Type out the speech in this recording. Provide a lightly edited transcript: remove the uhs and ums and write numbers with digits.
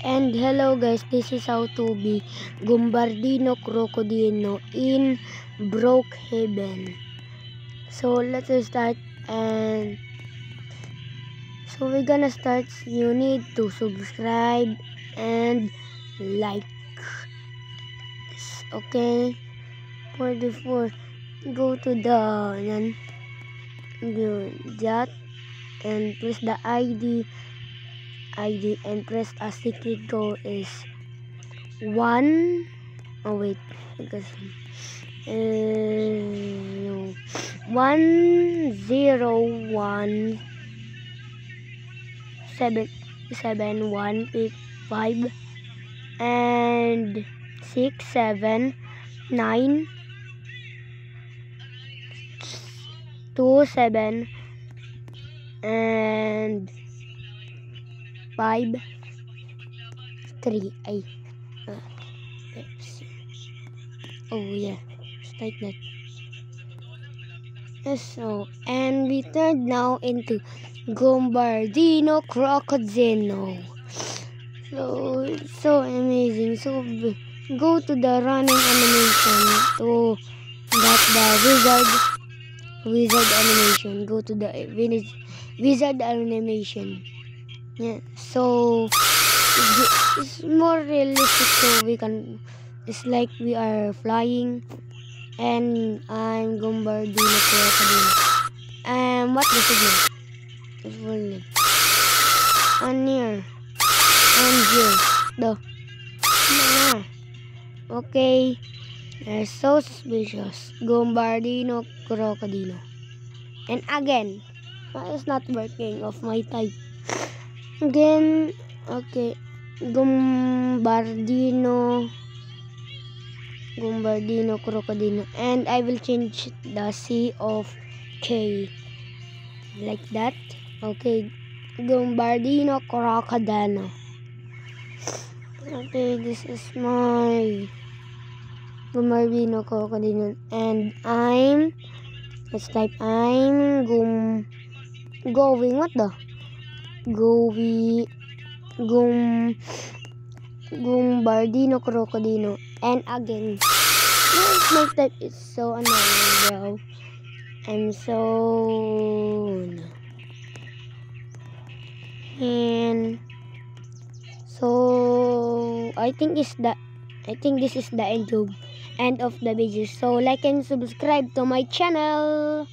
And hello guys, this is how to be Gombardino Crocodino in Brookhaven. So let's start, and so we're gonna start. You need to subscribe and like. Okay, for go to the that and press the ID and press a secret code is 1. Oh wait, because 1017185 and 67927 and 5 3. Oh yeah, it's like that. So, and we turned now into Gombardino Crocodino. So, it's so amazing. So, go to the running animation to get the wizard animation. Go to the wizard animation. Yeah, so it's more realistic, so we can, it's like we are flying, and I'm Gombardino Crocodino. What the signal? It's full name. And here. And here. Okay. They're so suspicious. Gombardino Crocodino. And again. Why is not working of my type? Again. Okay. Gombardino Crocodino, and I will change the C of K like that. Okay, Gombardino Crocodino. Okay, this is my Gombardino Crocodino, and let's type going what the Gombardino Crocodino. And again, my type is so annoying, bro. I'm so and so I think this is the end of the video. So like and subscribe to my channel.